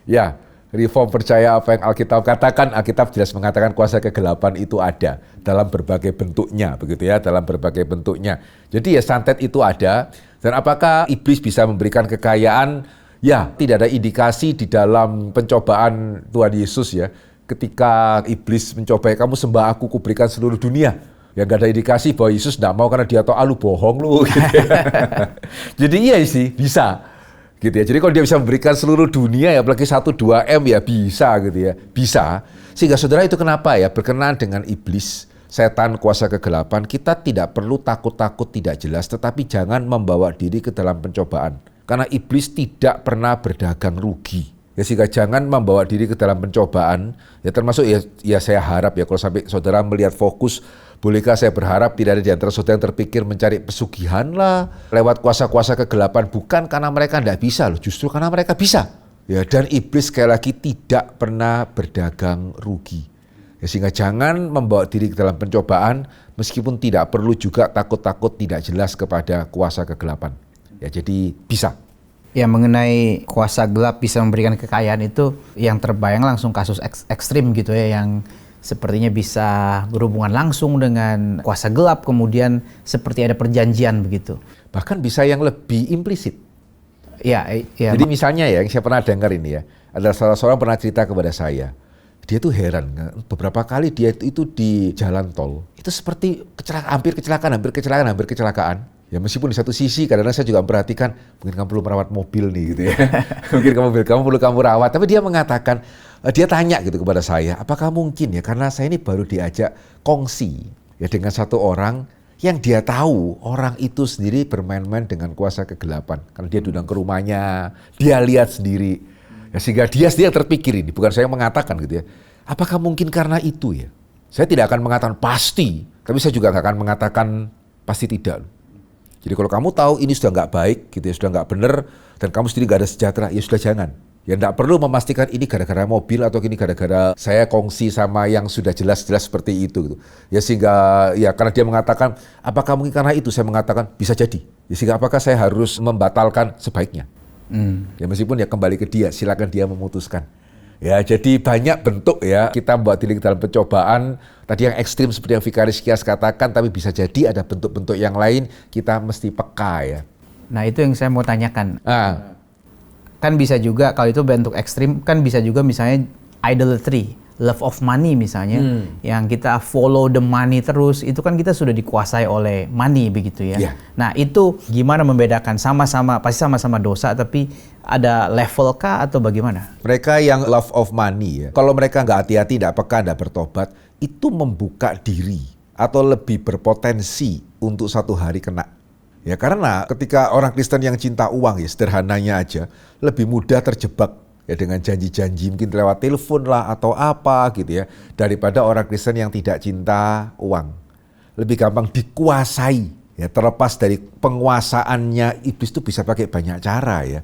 B: Ya, Reform percaya apa yang Alkitab katakan. Alkitab jelas mengatakan kuasa kegelapan itu ada dalam berbagai bentuknya, begitu ya, dalam berbagai bentuknya. Jadi ya santet itu ada. Dan apakah iblis bisa memberikan kekayaan? Ya, tidak ada indikasi di dalam pencobaan Tuhan Yesus ya. Ketika iblis mencoba, kamu sembah aku, kuberikan seluruh dunia. Ya nggak ada indikasi bahwa Yesus nggak mau karena dia tahu lu bohong lu. Gitu ya. Jadi iya sih bisa. Gitu ya. Jadi kalau dia bisa memberikan seluruh dunia ya apalagi 1-2 M ya bisa gitu ya. Bisa. Sehingga saudara itu kenapa ya berkenan dengan iblis. setan, kuasa kegelapan, kita tidak perlu takut-takut tidak jelas, tetapi jangan membawa diri ke dalam pencobaan. Karena iblis tidak pernah berdagang rugi. Ya, sehingga jangan membawa diri ke dalam pencobaan, ya termasuk ya saya harap ya kalau sampai saudara melihat fokus, bolehkah saya berharap tidak ada di antara saudara yang terpikir mencari pesugihan lah lewat kuasa-kuasa kegelapan, bukan karena mereka tidak bisa loh, justru karena mereka bisa. Ya, dan iblis sekali lagi tidak pernah berdagang rugi. Ya, sehingga jangan membawa diri ke dalam pencobaan meskipun tidak perlu juga takut-takut tidak jelas kepada kuasa kegelapan. Ya, jadi bisa.
A: Ya, mengenai kuasa gelap bisa memberikan kekayaan itu yang terbayang langsung kasus ekstrim gitu ya, yang sepertinya bisa berhubungan langsung dengan kuasa gelap, kemudian seperti ada perjanjian begitu.
B: Bahkan bisa yang lebih implisit.
A: Ya.
B: Jadi misalnya ya, yang saya pernah dengar ini ya, ada salah seorang pernah cerita kepada saya, dia tuh heran, beberapa kali dia itu di jalan tol, itu seperti hampir kecelakaan. Ya meskipun di satu sisi kadang-kadang saya juga memperhatikan, mungkin kamu perlu merawat mobil nih gitu ya. Mungkin kamu perlu rawat. Tapi dia mengatakan, dia tanya gitu kepada saya, apakah mungkin ya karena saya ini baru diajak kongsi ya dengan satu orang yang dia tahu orang itu sendiri bermain-main dengan kuasa kegelapan. Karena dia diundang ke rumahnya, dia lihat sendiri. Ya, sehingga dia sendiri yang terpikir ini, bukan saya yang mengatakan gitu ya. Apakah mungkin karena itu ya? Saya tidak akan mengatakan pasti, tapi saya juga nggak akan mengatakan pasti tidak. Jadi kalau kamu tahu ini sudah nggak baik, gitu ya, sudah nggak benar, dan kamu sendiri nggak ada sejahtera, ya sudah jangan. Ya nggak perlu memastikan ini gara-gara mobil atau ini gara-gara saya kongsi sama yang sudah jelas-jelas seperti itu. Gitu. Ya sehingga ya karena dia mengatakan, apakah mungkin karena itu? Saya mengatakan bisa jadi. Ya sehingga apakah saya harus membatalkan sebaiknya? Ya meskipun ya kembali ke dia, silakan dia memutuskan. Ya jadi banyak bentuk ya kita membawa diri ke dalam pencobaan. Tadi yang ekstrim seperti yang Vikaris Kias katakan, tapi bisa jadi ada bentuk-bentuk yang lain, kita mesti peka ya.
A: Nah itu yang saya mau tanyakan. Kan bisa juga kalau itu bentuk ekstrim, kan bisa juga misalnya idolatry, love of money misalnya, yang kita follow the money terus, itu kan kita sudah dikuasai oleh money begitu ya. Yeah. Nah itu gimana membedakan, pasti sama-sama dosa, tapi ada level kah atau bagaimana?
B: Mereka yang love of money ya, kalau mereka nggak hati-hati, nggak peka, nggak bertobat, itu membuka diri atau lebih berpotensi untuk satu hari kena. Ya karena ketika orang Kristen yang cinta uang ya sederhananya aja, lebih mudah terjebak ya dengan janji-janji mungkin lewat telepon lah atau apa gitu ya, daripada orang Kristen yang tidak cinta uang. Lebih gampang dikuasai ya, terlepas dari penguasaannya. Iblis itu bisa pakai banyak cara ya.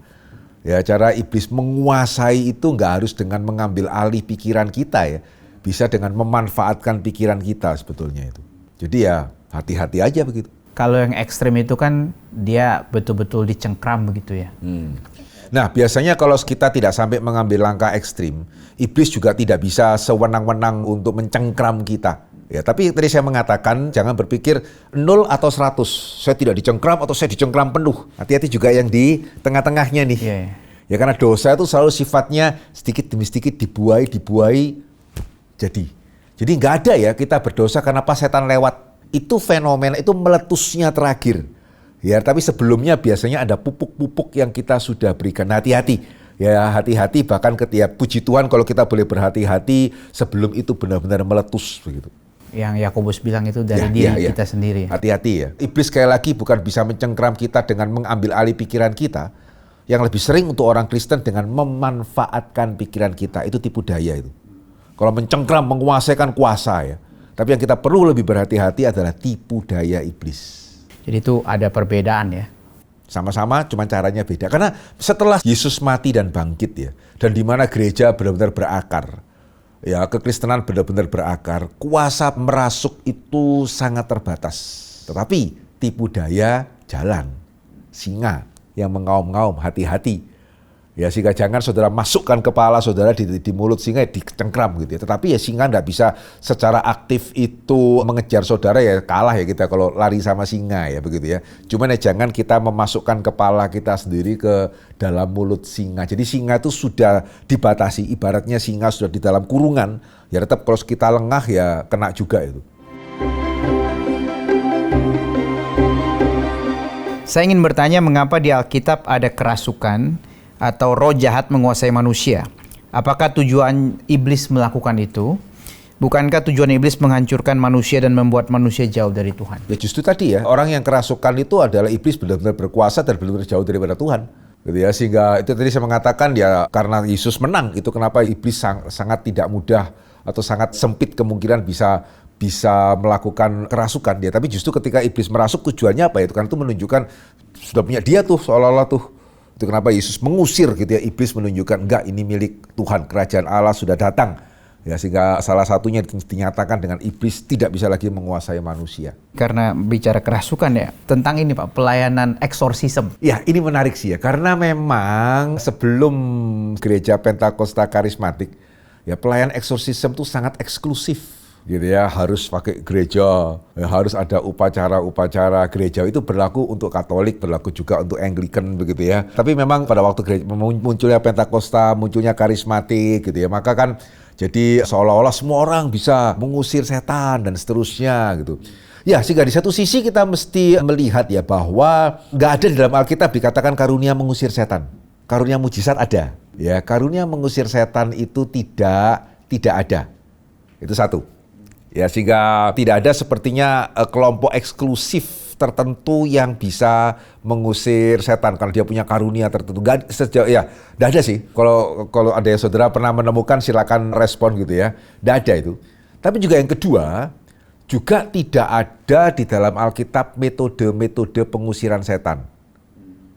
B: Ya cara iblis menguasai itu nggak harus dengan mengambil alih pikiran kita ya, bisa dengan memanfaatkan pikiran kita sebetulnya itu. Jadi ya hati-hati aja begitu.
A: Kalau yang ekstrim itu kan dia betul-betul dicengkram begitu ya.
B: Nah biasanya kalau kita tidak sampai mengambil langkah ekstrim, iblis juga tidak bisa sewenang-wenang untuk mencengkram kita. Ya, tapi tadi saya mengatakan jangan berpikir 0 atau 100. Saya tidak dicengkram atau saya dicengkram penuh. Hati-hati juga yang di tengah-tengahnya nih. Yeah. Ya karena dosa itu selalu sifatnya sedikit demi sedikit dibuai jadi. Jadi nggak ada ya kita berdosa karena pas setan lewat. Itu fenomena, itu meletusnya terakhir. Ya, tapi sebelumnya biasanya ada pupuk-pupuk yang kita sudah berikan. Hati-hati. Ya, hati-hati bahkan ketika puji Tuhan kalau kita boleh berhati-hati sebelum itu benar-benar meletus begitu.
A: Yang Yakobus bilang itu dari diri kita sendiri.
B: Hati-hati ya. Iblis sekali lagi bukan bisa mencengkram kita dengan mengambil alih pikiran kita. Yang lebih sering untuk orang Kristen dengan memanfaatkan pikiran kita. Itu tipu daya itu. Kalau mencengkram, menguasai kan kuasa ya. Tapi yang kita perlu lebih berhati-hati adalah tipu daya iblis.
A: Jadi itu ada perbedaan ya?
B: Sama-sama, cuma caranya beda. Karena setelah Yesus mati dan bangkit ya, dan di mana gereja benar-benar berakar, ya kekristenan benar-benar berakar, kuasa merasuk itu sangat terbatas. Tetapi tipu daya jalan, singa yang mengaum-ngaum, hati-hati. Ya sehingga jangan saudara masukkan kepala saudara di mulut singa dicengkram gitu ya. Tetapi ya singa enggak bisa secara aktif itu mengejar saudara, ya kalah ya kita kalau lari sama singa ya begitu ya. Cuman ya jangan kita memasukkan kepala kita sendiri ke dalam mulut singa. Jadi singa itu sudah dibatasi, ibaratnya singa sudah di dalam kurungan, ya tetap kalau kita lengah ya kena juga itu.
A: Saya ingin bertanya mengapa di Alkitab ada kerasukan atau roh jahat menguasai manusia. Apakah tujuan iblis melakukan itu? Bukankah tujuan iblis menghancurkan manusia dan membuat manusia jauh dari Tuhan?
B: Ya justru tadi ya, orang yang kerasukan itu adalah iblis benar-benar berkuasa dan benar-benar jauh daripada Tuhan. Gitu ya, sehingga itu tadi saya mengatakan ya karena Yesus menang, itu kenapa iblis sangat tidak mudah atau sangat sempit kemungkinan bisa melakukan kerasukan dia. Tapi justru ketika iblis merasuk tujuannya apa ya? Karena itu menunjukkan sudah punya dia tuh seolah-olah tuh. Itu kenapa Yesus mengusir gitu ya, iblis menunjukkan enggak, ini milik Tuhan, kerajaan Allah sudah datang. Ya, sehingga salah satunya dinyatakan dengan iblis tidak bisa lagi menguasai manusia.
A: Karena bicara kerasukan ya, tentang ini Pak, pelayanan eksorsisme.
B: Ya, ini menarik sih ya, karena memang sebelum gereja Pentakosta karismatik, ya pelayanan eksorsisme itu sangat eksklusif. Gitu ya, harus pakai gereja, ya, harus ada upacara gereja. Itu berlaku untuk Katolik, berlaku juga untuk Anglikan begitu ya. Tapi memang pada waktu gereja, munculnya Pentakosta, munculnya karismatik gitu ya, maka kan jadi seolah-olah semua orang bisa mengusir setan dan seterusnya gitu. Ya, sehingga di satu sisi kita mesti melihat ya bahwa nggak ada di dalam Alkitab dikatakan karunia mengusir setan. Karunia mujizat ada. Ya, karunia mengusir setan itu tidak ada. Itu satu. Ya, sehingga tidak ada sepertinya kelompok eksklusif tertentu yang bisa mengusir setan karena dia punya karunia tertentu. Nggak ada sih. Kalau ada yang saudara pernah menemukan, silakan respon gitu ya. Nggak ada itu. Tapi juga yang kedua, juga tidak ada di dalam Alkitab metode-metode pengusiran setan.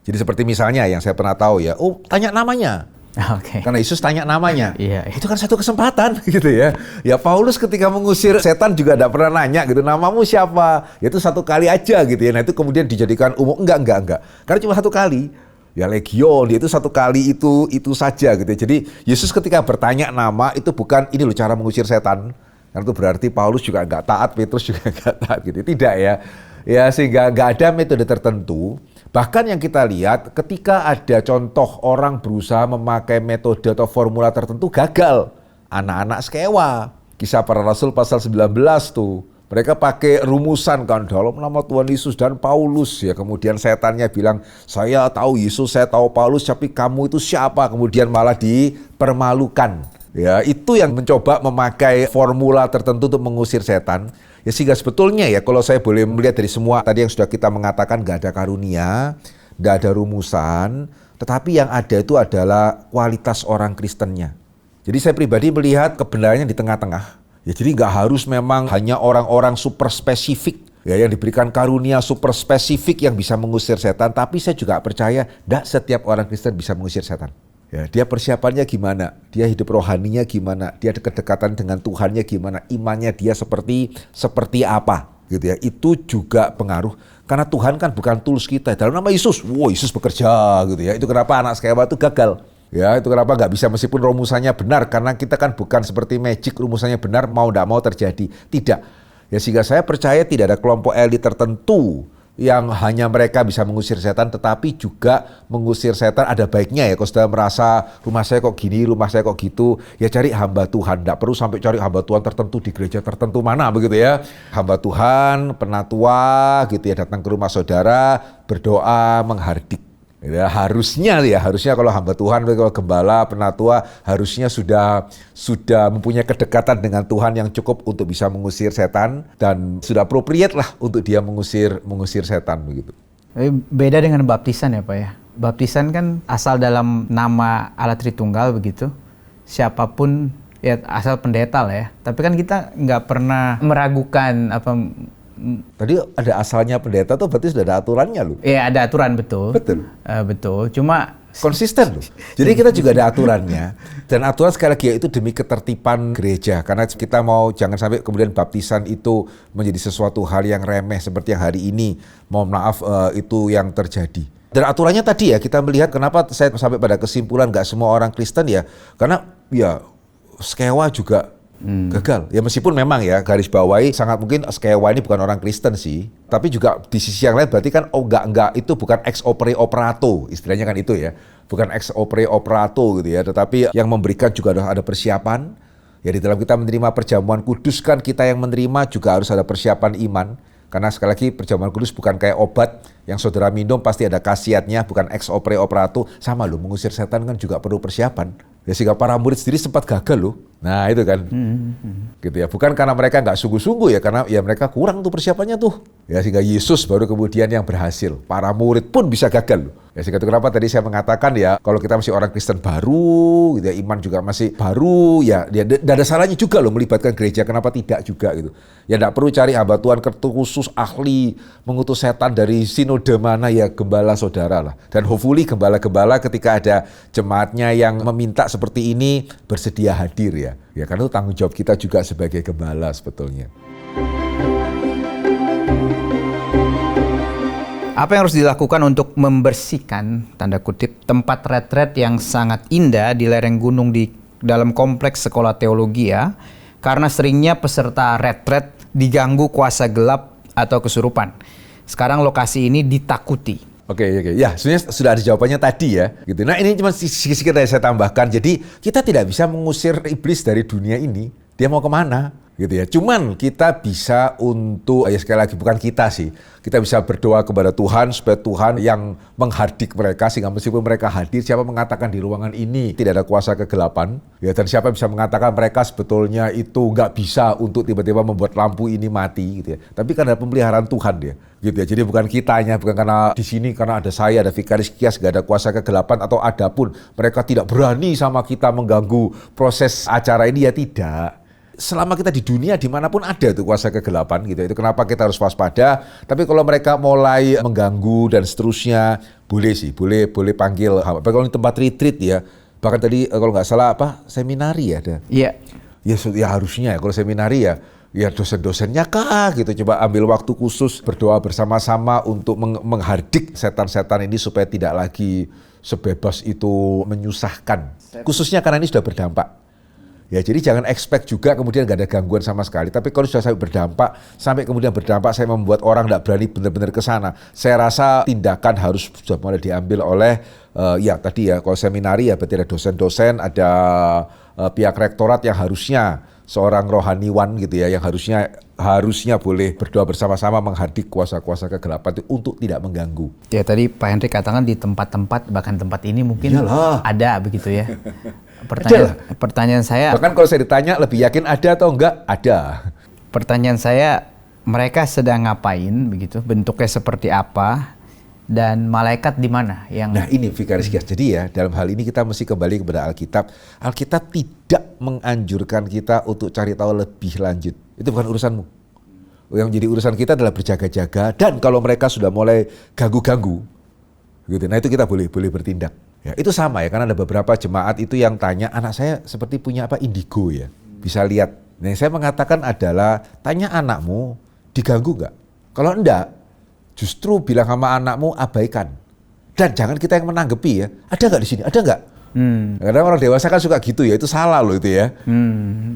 B: Jadi seperti misalnya yang saya pernah tahu ya, tanya namanya.
A: Okay.
B: Karena Yesus tanya namanya.
A: Iya.
B: Itu kan satu kesempatan gitu ya. Ya Paulus ketika mengusir setan juga tidak pernah nanya gitu, namamu siapa? Ya itu satu kali aja gitu ya. Nah itu kemudian dijadikan umum. Enggak. Karena cuma satu kali. Ya legion, dia itu satu kali itu saja gitu ya. Jadi Yesus ketika bertanya nama itu bukan ini loh cara mengusir setan. Karena itu berarti Paulus juga enggak taat, Petrus juga enggak taat gitu. Tidak ya. Ya sehingga enggak ada metode tertentu. Bahkan yang kita lihat ketika ada contoh orang berusaha memakai metode atau formula tertentu gagal. Anak-anak Skewa, Kisah Para Rasul pasal 19 tuh. Mereka pakai rumusan kan dalam nama Tuhan Yesus dan Paulus ya. Kemudian setannya bilang, saya tahu Yesus, saya tahu Paulus, tapi kamu itu siapa? Kemudian malah dipermalukan. Ya, itu yang mencoba memakai formula tertentu untuk mengusir setan. Ya sehingga sebetulnya ya kalau saya boleh melihat dari semua tadi yang sudah kita mengatakan gak ada karunia, gak ada rumusan, tetapi yang ada itu adalah kualitas orang Kristennya. Jadi saya pribadi melihat kebenarannya di tengah-tengah. Ya jadi gak harus memang hanya orang-orang super spesifik ya yang diberikan karunia super spesifik yang bisa mengusir setan, tapi saya juga percaya gak setiap orang Kristen bisa mengusir setan. Ya, dia persiapannya gimana, dia hidup rohaninya gimana, dia ada kedekatan dengan Tuhannya gimana, imannya dia seperti apa, gitu ya. Itu juga pengaruh, karena Tuhan kan bukan tools kita. Dalam nama Yesus, Yesus bekerja, gitu ya. Itu kenapa anak Skewa itu gagal. Ya, itu kenapa nggak bisa meskipun rumusannya benar, karena kita kan bukan seperti magic, rumusannya benar mau nggak mau terjadi. Tidak. Ya sehingga saya percaya tidak ada kelompok elit tertentu yang hanya mereka bisa mengusir setan, tetapi juga mengusir setan ada baiknya ya. Kalau sudah merasa rumah saya kok gini, rumah saya kok gitu, ya cari hamba Tuhan. Tidak perlu sampai cari hamba Tuhan tertentu di gereja tertentu mana begitu ya. Hamba Tuhan, penatua gitu ya, datang ke rumah saudara, berdoa, menghardik. Ya, harusnya kalau hamba Tuhan, kalau gembala, penatua harusnya sudah mempunyai kedekatan dengan Tuhan yang cukup untuk bisa mengusir setan dan sudah appropriate lah untuk dia mengusir setan begitu.
A: Beda dengan baptisan ya Pak ya. Baptisan kan asal dalam nama Allah Tritunggal begitu. Siapapun ya asal pendeta lah ya. Tapi kan kita nggak pernah meragukan apa.
B: Tadi ada asalnya pendeta tuh berarti sudah ada aturannya loh.
A: Iya ada aturan betul. Betul. Cuma
B: konsisten loh. Jadi kita juga ada aturannya. Dan aturan sekali lagi itu demi ketertiban gereja. Karena kita mau jangan sampai kemudian baptisan itu menjadi sesuatu hal yang remeh seperti yang hari ini. Mohon maaf itu yang terjadi. Dan aturannya tadi ya kita melihat kenapa saya sampai pada kesimpulan nggak semua orang Kristen ya. Karena ya Skewa juga gagal. Ya meskipun memang ya garis bawahi sangat mungkin Skewa ini bukan orang Kristen sih. Tapi juga di sisi yang lain berarti kan enggak itu bukan ex opere operato. Istilahnya kan itu ya. Bukan ex opere operato gitu ya. Tetapi yang memberikan juga ada persiapan. Ya di dalam kita menerima perjamuan kudus kan kita yang menerima juga harus ada persiapan iman. Karena sekali lagi perjamuan kudus bukan kayak obat yang saudara minum pasti ada khasiatnya, bukan ex opere operato. Sama loh, mengusir setan kan juga perlu persiapan. Ya, sehingga para murid sendiri sempat gagal loh. Nah itu kan, gitu ya. Bukan karena mereka nggak sungguh-sungguh ya, karena ya mereka kurang tuh persiapannya tuh. Ya sehingga Yesus baru kemudian yang berhasil. Para murid pun bisa gagal loh. Ya sehingga itu kenapa tadi saya mengatakan ya, kalau kita masih orang Kristen baru, gitu ya, iman juga masih baru, ya tidak ada salahnya juga loh melibatkan gereja. Kenapa tidak juga gitu? Ya tidak perlu cari hamba Tuhan khusus ahli mengutus setan dari sinode mana, ya gembala saudara lah. Dan hopefully gembala-gembala ketika ada jemaatnya yang meminta seperti ini bersedia hadir ya. Ya karena itu tanggung jawab kita juga sebagai gembala sebetulnya.
A: Apa yang harus dilakukan untuk membersihkan, tanda kutip, tempat retret yang sangat indah di lereng gunung di dalam kompleks sekolah teologi ya, karena seringnya peserta retret diganggu kuasa gelap atau kesurupan. Sekarang lokasi ini ditakuti.
B: Oke. Ya, sebenarnya sudah ada jawabannya tadi ya. Gitu. Nah, ini cuma sedikit yang saya tambahkan. Jadi, kita tidak bisa mengusir iblis dari dunia ini. Dia mau kemana? Gitu ya. Cuman kita bisa untuk, ya sekali lagi bukan kita sih. Kita bisa berdoa kepada Tuhan supaya Tuhan yang menghardik mereka, sehingga meskipun mereka hadir, siapa mengatakan di ruangan ini tidak ada kuasa kegelapan, ya, dan siapa bisa mengatakan mereka sebetulnya itu nggak bisa untuk tiba-tiba membuat lampu ini mati, gitu ya. Tapi karena pemeliharaan Tuhan ya, gitu ya. Jadi bukan kitanya, bukan karena di sini karena ada saya, ada Vikaris Kias, nggak ada kuasa kegelapan atau ada pun mereka tidak berani sama kita mengganggu proses acara ini, ya tidak. Selama kita di dunia dimanapun ada tuh kuasa kegelapan gitu. Itu kenapa kita harus waspada. Tapi kalau mereka mulai mengganggu dan seterusnya, boleh sih, boleh panggil. Kalau di tempat retreat ya, bahkan tadi kalau nggak salah seminari ya ada.
A: Iya.
B: Ya harusnya ya kalau seminari ya dosen-dosennya kah gitu. Coba ambil waktu khusus berdoa bersama-sama untuk menghardik setan-setan ini supaya tidak lagi sebebas itu menyusahkan. Khususnya karena ini sudah berdampak. Ya, jadi jangan expect juga kemudian nggak ada gangguan sama sekali. Tapi kalau sudah sampai kemudian berdampak, saya membuat orang nggak berani benar-benar ke sana. Saya rasa tindakan harus sudah mulai diambil oleh, ya tadi ya, kalau seminari ya berarti ada dosen-dosen, ada pihak rektorat yang harusnya seorang rohaniwan gitu ya, yang harusnya boleh berdoa bersama-sama menghardik kuasa-kuasa kegelapan itu untuk tidak mengganggu.
A: Ya tadi Pak Hendrik katakan di tempat-tempat, bahkan tempat ini mungkin ada begitu ya. Pertanyaan saya,
B: bahkan kalau saya ditanya lebih yakin ada atau enggak, ada.
A: Pertanyaan saya, mereka sedang ngapain begitu? Bentuknya seperti apa? Dan malaikat di mana yang...
B: Nah ini Vikaris Kias. Jadi ya dalam hal ini kita mesti kembali kepada Alkitab. Alkitab tidak menganjurkan kita untuk cari tahu lebih lanjut. Itu bukan urusanmu. Yang menjadi urusan kita adalah berjaga-jaga. Dan kalau mereka sudah mulai ganggu-ganggu, gitu, nah itu kita boleh bertindak. Ya, itu sama ya, karena ada beberapa jemaat itu yang tanya, anak saya seperti punya indigo ya, bisa lihat. Nah yang saya mengatakan adalah, tanya anakmu diganggu nggak? Kalau enggak, justru bilang sama anakmu abaikan. Dan jangan kita yang menanggapi ya, ada nggak di sini, ada nggak? Karena orang dewasa kan suka gitu ya, itu salah loh itu ya.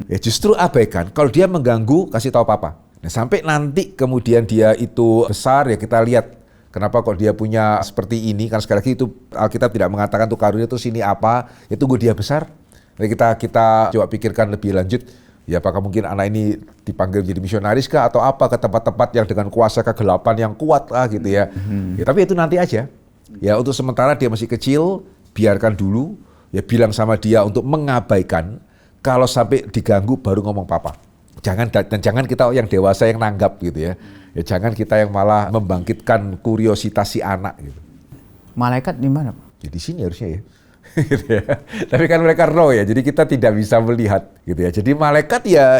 B: Ya justru abaikan, kalau dia mengganggu kasih tahu papa. Nah sampai nanti kemudian dia itu besar ya kita lihat. Kenapa kok dia punya seperti ini? Karena sekali lagi itu Alkitab tidak mengatakan tuh karunia itu sini apa, ya tunggu dia besar. Jadi kita coba pikirkan lebih lanjut, ya apakah mungkin anak ini dipanggil jadi misionaris kah atau apa ke tempat-tempat yang dengan kuasa kegelapan yang kuat lah gitu ya. Ya tapi itu nanti aja. Ya untuk sementara dia masih kecil, biarkan dulu, ya bilang sama dia untuk mengabaikan, kalau sampai diganggu baru ngomong papa. Jangan kita yang dewasa yang nanggap gitu ya. Ya jangan kita yang malah membangkitkan kuriositas si anak gitu.
A: Malaikat di mana, Pak?
B: Ya di sini harusnya ya. Gitu ya. Tapi kan mereka roh ya, jadi kita tidak bisa melihat gitu ya. Jadi malaikat ya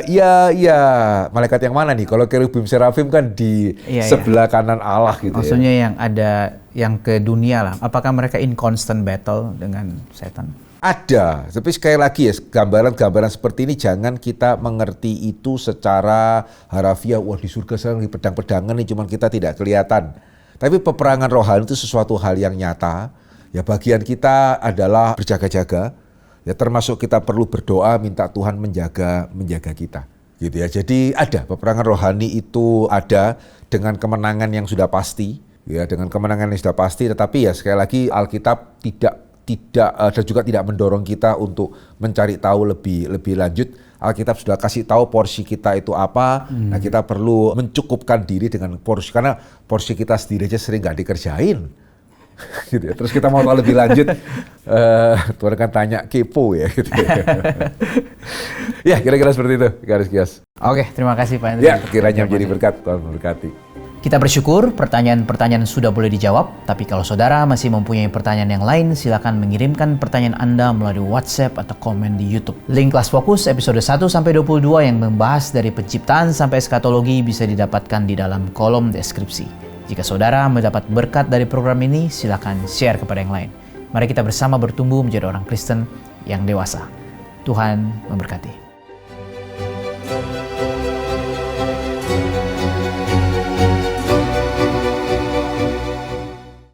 B: malaikat yang mana nih? Kalau kerubim serafim kan di sebelah kanan Allah gitu.
A: Maksudnya yang ada yang ke dunia lah. Apakah mereka in constant battle dengan setan?
B: Ada, tapi sekali lagi ya, gambaran-gambaran seperti ini jangan kita mengerti itu secara harafiah. Wah di surga sekarang di pedang-pedangan nih, cuman kita tidak kelihatan. Tapi peperangan rohani itu sesuatu hal yang nyata. Ya bagian kita adalah berjaga-jaga. Ya termasuk kita perlu berdoa minta Tuhan menjaga kita. Gitu ya. Jadi ada peperangan rohani itu ada dengan kemenangan yang sudah pasti. Ya dengan kemenangan yang sudah pasti. Tetapi ya sekali lagi Alkitab tidak dan juga tidak mendorong kita untuk mencari tahu lebih lanjut. Alkitab sudah kasih tahu porsi kita itu apa. Nah kita perlu mencukupkan diri dengan porsi, karena porsi kita sendiri aja sering nggak dikerjain. gitu ya. Terus kita mau tahu lebih lanjut, Tuhan kan tanya kepo ya. Gitu ya. Ya kira-kira seperti itu, garis kias.
A: Oke, terima kasih Pak Henry.
B: Ya, kiranya menjadi berkat, Tuhan memberkati.
A: Kita bersyukur pertanyaan-pertanyaan sudah boleh dijawab, tapi kalau saudara masih mempunyai pertanyaan yang lain, silakan mengirimkan pertanyaan Anda melalui WhatsApp atau komen di YouTube. Link kelas fokus episode 1-22 yang membahas dari penciptaan sampai eskatologi bisa didapatkan di dalam kolom deskripsi. Jika saudara mendapat berkat dari program ini, silakan share kepada yang lain. Mari kita bersama bertumbuh menjadi orang Kristen yang dewasa. Tuhan memberkati.